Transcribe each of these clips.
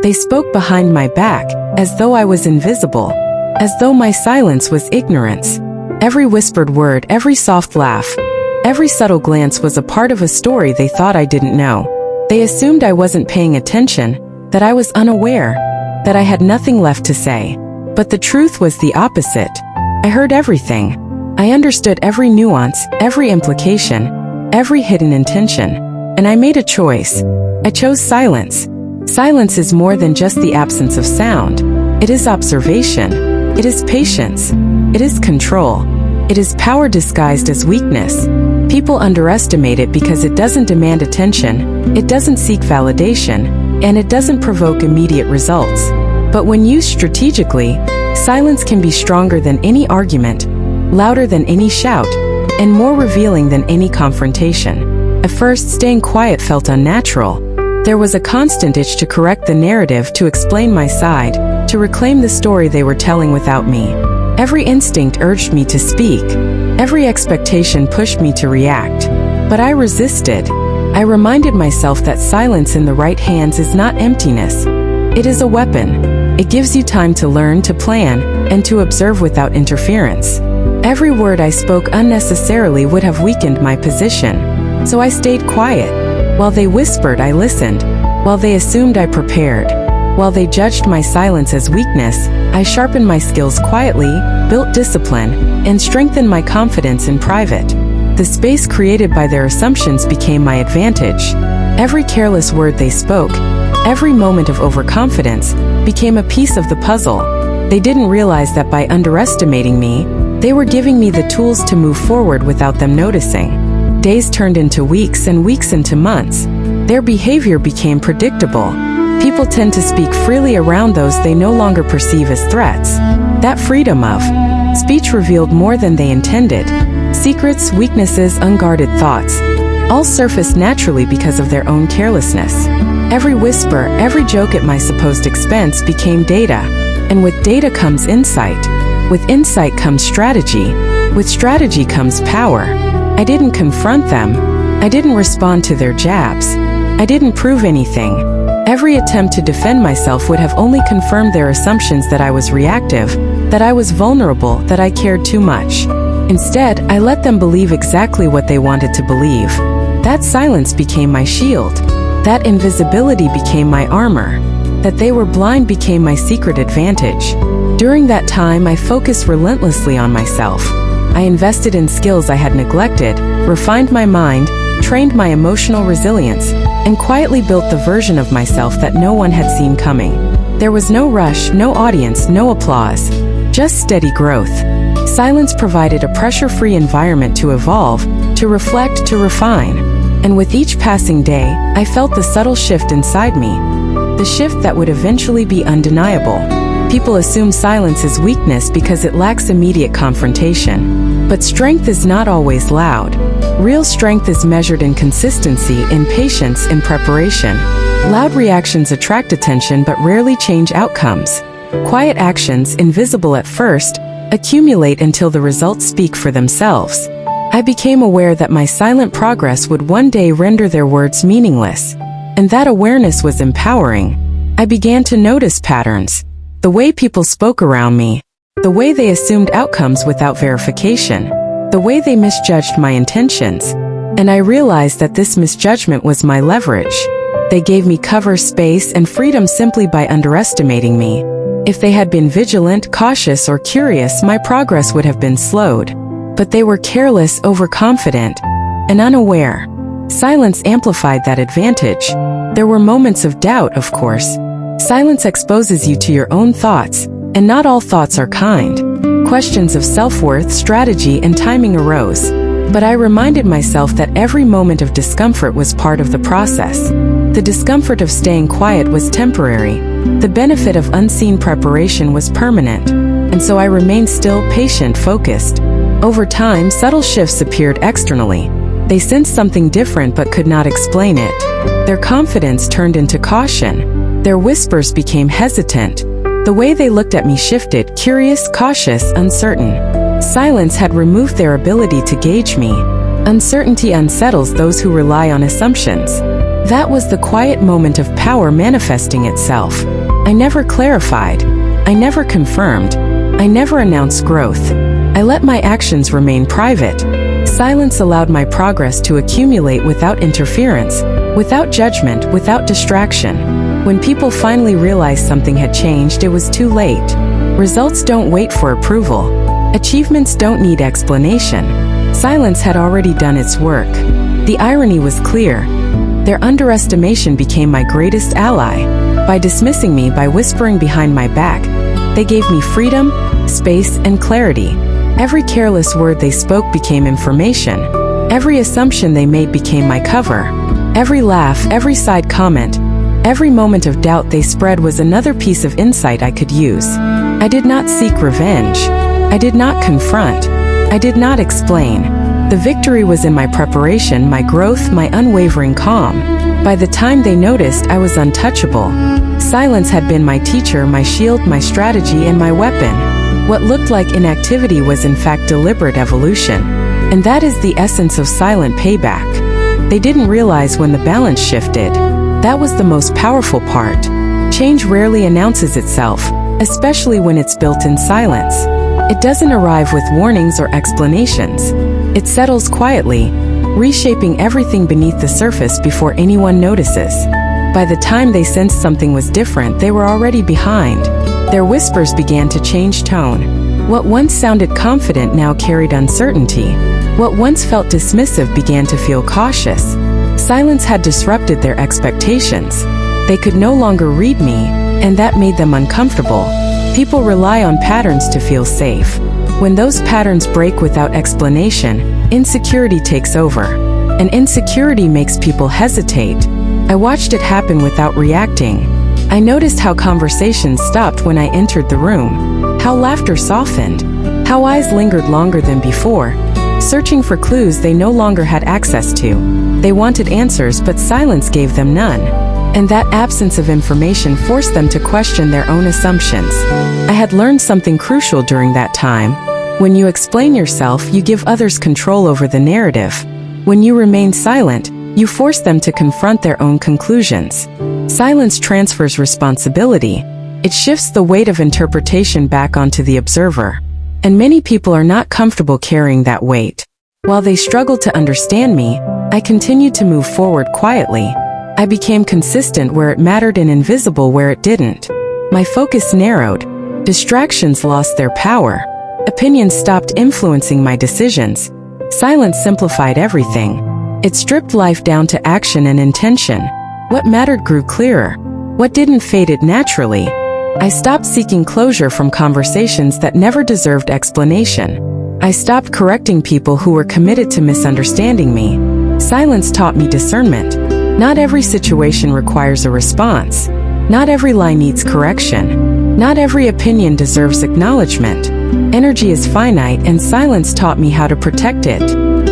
They spoke behind my back, as though I was invisible, as though my silence was ignorance. Every whispered word, every soft laugh, every subtle glance was a part of a story they thought I didn't know. They assumed I wasn't paying attention, that I was unaware, that I had nothing left to say. But the truth was the opposite. I heard everything. I understood every nuance, every implication, every hidden intention. And I made a choice. I chose silence. Silence is more than just the absence of sound. It is observation. It is patience. It is control. It is power disguised as weakness. People underestimate it because it doesn't demand attention, it doesn't seek validation, and it doesn't provoke immediate results. But when used strategically, silence can be stronger than any argument, louder than any shout, and more revealing than any confrontation. At first, staying quiet felt unnatural. There was a constant itch to correct the narrative, to explain my side, to reclaim the story they were telling without me. Every instinct urged me to speak. Every expectation pushed me to react. But I resisted. I reminded myself that silence in the right hands is not emptiness. It is a weapon. It gives you time to learn, to plan, and to observe without interference. Every word I spoke unnecessarily would have weakened my position. So I stayed quiet. While they whispered, I listened. While they assumed, I prepared. While they judged my silence as weakness, I sharpened my skills quietly, built discipline, and strengthened my confidence in private. The space created by their assumptions became my advantage. Every careless word they spoke, every moment of overconfidence, became a piece of the puzzle. They didn't realize that by underestimating me, they were giving me the tools to move forward without them noticing. Days turned into weeks and weeks into months. Their behavior became predictable. People tend to speak freely around those they no longer perceive as threats. That freedom of speech revealed more than they intended. Secrets, weaknesses, unguarded thoughts, all surfaced naturally because of their own carelessness. Every whisper, every joke at my supposed expense became data. And with data comes insight. With insight comes strategy. With strategy comes power. I didn't confront them. I didn't respond to their jabs. I didn't prove anything. Every attempt to defend myself would have only confirmed their assumptions that I was reactive, that I was vulnerable, that I cared too much. Instead, I let them believe exactly what they wanted to believe. That silence became my shield. That invisibility became my armor. That they were blind became my secret advantage. During that time, I focused relentlessly on myself. I invested in skills I had neglected, refined my mind, trained my emotional resilience, and quietly built the version of myself that no one had seen coming. There was no rush, no audience, no applause, just steady growth. Silence provided a pressure-free environment to evolve, to reflect, to refine. And with each passing day, I felt the subtle shift inside me. The shift that would eventually be undeniable. People assume silence is weakness because it lacks immediate confrontation. But strength is not always loud. Real strength is measured in consistency, in patience, in preparation. Loud reactions attract attention but rarely change outcomes. Quiet actions, invisible at first, accumulate until the results speak for themselves. I became aware that my silent progress would one day render their words meaningless. And that awareness was empowering. I began to notice patterns. The way people spoke around me. The way they assumed outcomes without verification. The way they misjudged my intentions. And I realized that this misjudgment was my leverage. They gave me cover, space, and freedom simply by underestimating me. If they had been vigilant, cautious, or curious, my progress would have been slowed. But they were careless, overconfident, and unaware. Silence amplified that advantage. There were moments of doubt, of course. Silence exposes you to your own thoughts, and not all thoughts are kind. Questions of self-worth, strategy, and timing arose. But I reminded myself that every moment of discomfort was part of the process. The discomfort of staying quiet was temporary. The benefit of unseen preparation was permanent. And so I remained still, patient, focused. Over time, subtle shifts appeared externally. They sensed something different but could not explain it. Their confidence turned into caution. Their whispers became hesitant. The way they looked at me shifted, curious, cautious, uncertain. Silence had removed their ability to gauge me. Uncertainty unsettles those who rely on assumptions. That was the quiet moment of power manifesting itself. I never clarified. I never confirmed. I never announced growth. I let my actions remain private. Silence allowed my progress to accumulate without interference, without judgment, without distraction. When people finally realized something had changed, it was too late. Results don't wait for approval. Achievements don't need explanation. Silence had already done its work. The irony was clear. Their underestimation became my greatest ally. By dismissing me, by whispering behind my back, they gave me freedom, space, and clarity. Every careless word they spoke became information. Every assumption they made became my cover. Every laugh, every side comment, every moment of doubt they spread was another piece of insight I could use. I did not seek revenge. I did not confront. I did not explain. The victory was in my preparation, my growth, my unwavering calm. By the time they noticed, I was untouchable. Silence had been my teacher, my shield, my strategy, and my weapon. What looked like inactivity was in fact deliberate evolution. And that is the essence of silent payback. They didn't realize when the balance shifted. That was the most powerful part. Change rarely announces itself, especially when it's built in silence. It doesn't arrive with warnings or explanations. It settles quietly, reshaping everything beneath the surface before anyone notices. By the time they sensed something was different, they were already behind. Their whispers began to change tone. What once sounded confident now carried uncertainty. What once felt dismissive began to feel cautious. Silence had disrupted their expectations. They could no longer read me, and that made them uncomfortable. People rely on patterns to feel safe. When those patterns break without explanation, insecurity takes over. And insecurity makes people hesitate. I watched it happen without reacting. I noticed how conversations stopped when I entered the room, how laughter softened, how eyes lingered longer than before, searching for clues they no longer had access to. They wanted answers, but silence gave them none. And that absence of information forced them to question their own assumptions. I had learned something crucial during that time. When you explain yourself, you give others control over the narrative. When you remain silent, you force them to confront their own conclusions. Silence transfers responsibility. It shifts the weight of interpretation back onto the observer. And many people are not comfortable carrying that weight. While they struggle to understand me, I continued to move forward quietly. I became consistent where it mattered and invisible where it didn't. My focus narrowed. Distractions lost their power. Opinions stopped influencing my decisions. Silence simplified everything. It stripped life down to action and intention. What mattered grew clearer. What didn't faded naturally. I stopped seeking closure from conversations that never deserved explanation. I stopped correcting people who were committed to misunderstanding me. Silence taught me discernment. Not every situation requires a response. Not every lie needs correction. Not every opinion deserves acknowledgement. Energy is finite, and silence taught me how to protect it.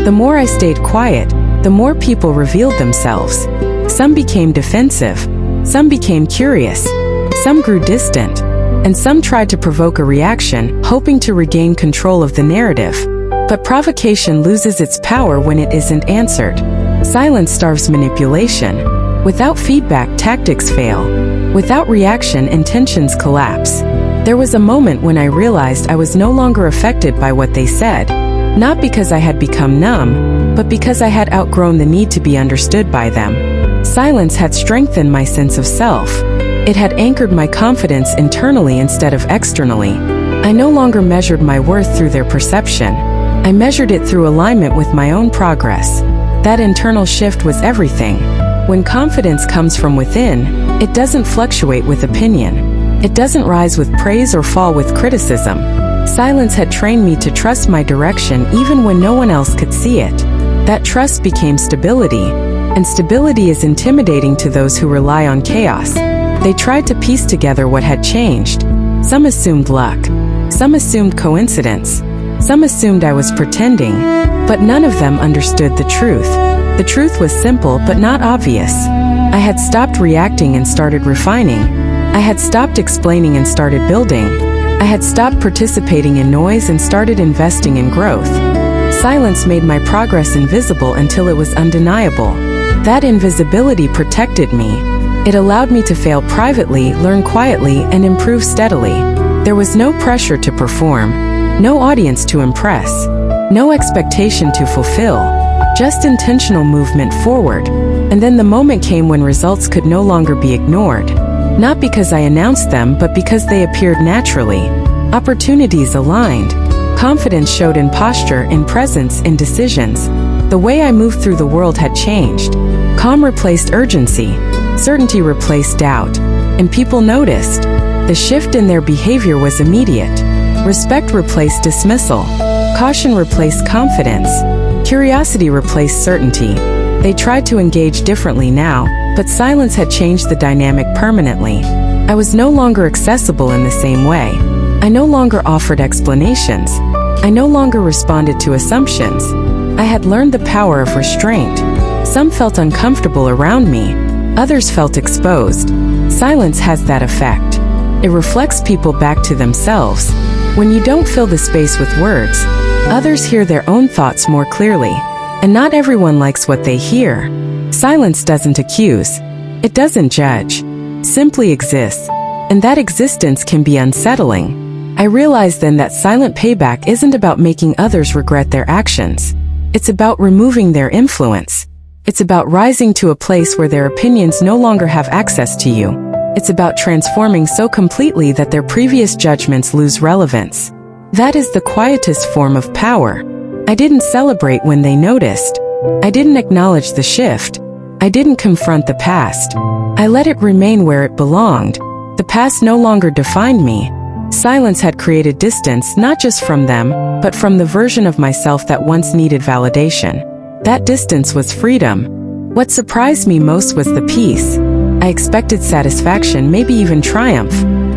The more I stayed quiet, the more people revealed themselves. Some became defensive. Some became curious. Some grew distant. And some tried to provoke a reaction, hoping to regain control of the narrative. But provocation loses its power when it isn't answered. Silence starves manipulation. Without feedback, tactics fail. Without reaction, intentions collapse. There was a moment when I realized I was no longer affected by what they said. Not because I had become numb, but because I had outgrown the need to be understood by them. Silence had strengthened my sense of self. It had anchored my confidence internally instead of externally. I no longer measured my worth through their perception. I measured it through alignment with my own progress. That internal shift was everything. When confidence comes from within, it doesn't fluctuate with opinion. It doesn't rise with praise or fall with criticism. Silence had trained me to trust my direction even when no one else could see it. That trust became stability, and stability is intimidating to those who rely on chaos. They tried to piece together what had changed. Some assumed luck. Some assumed coincidence. Some assumed I was pretending. But none of them understood the truth. The truth was simple but not obvious. I had stopped reacting and started refining. I had stopped explaining and started building. I had stopped participating in noise and started investing in growth. Silence made my progress invisible until it was undeniable. That invisibility protected me. It allowed me to fail privately, learn quietly, and improve steadily. There was no pressure to perform, no audience to impress, no expectation to fulfill, just intentional movement forward. And then the moment came when results could no longer be ignored. Not because I announced them, but because they appeared naturally. Opportunities aligned. Confidence showed in posture, in presence, in decisions. The way I moved through the world had changed. Calm replaced urgency. Certainty replaced doubt. And people noticed. The shift in their behavior was immediate. Respect replaced dismissal. Caution replaced confidence. Curiosity replaced certainty. They tried to engage differently now, but silence had changed the dynamic permanently. I was no longer accessible in the same way. I no longer offered explanations. I no longer responded to assumptions. I had learned the power of restraint. Some felt uncomfortable around me. Others felt exposed. Silence has that effect. It reflects people back to themselves. When you don't fill the space with words, others hear their own thoughts more clearly. And not everyone likes what they hear. Silence doesn't accuse. It doesn't judge. Simply exists. And that existence can be unsettling. I realized then that silent payback isn't about making others regret their actions. It's about removing their influence. It's about rising to a place where their opinions no longer have access to you. It's about transforming so completely that their previous judgments lose relevance. That is the quietest form of power. I didn't celebrate when they noticed. I didn't acknowledge the shift. I didn't confront the past. I let it remain where it belonged. The past no longer defined me. Silence had created distance not just from them, but from the version of myself that once needed validation. That distance was freedom. What surprised me most was the peace. I expected satisfaction, maybe even triumph.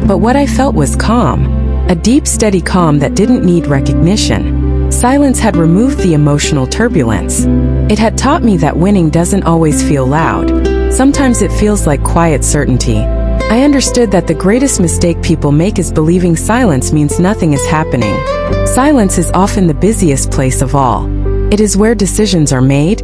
But what I felt was calm. A deep, steady calm that didn't need recognition. Silence had removed the emotional turbulence. It had taught me that winning doesn't always feel loud. Sometimes it feels like quiet certainty. I understood that the greatest mistake people make is believing silence means nothing is happening. Silence is often the busiest place of all. It is where decisions are made,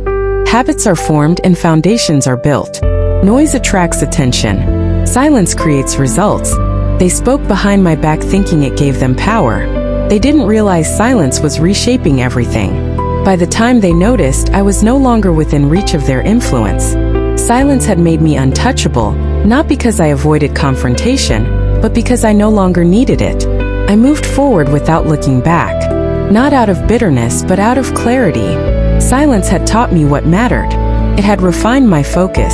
habits are formed, and foundations are built. Noise attracts attention. Silence creates results. They spoke behind my back thinking it gave them power. They didn't realize silence was reshaping everything. By the time they noticed, I was no longer within reach of their influence. Silence had made me untouchable, not because I avoided confrontation, but because I no longer needed it. I moved forward without looking back. Not out of bitterness, but out of clarity. Silence had taught me what mattered. It had refined my focus.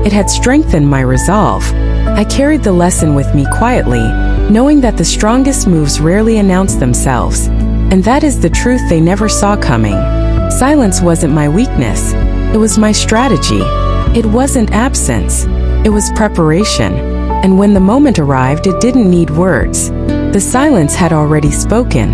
It had strengthened my resolve. I carried the lesson with me quietly, knowing that the strongest moves rarely announce themselves. And that is the truth they never saw coming. Silence wasn't my weakness. It was my strategy. It wasn't absence. It was preparation. And when the moment arrived, it didn't need words. The silence had already spoken.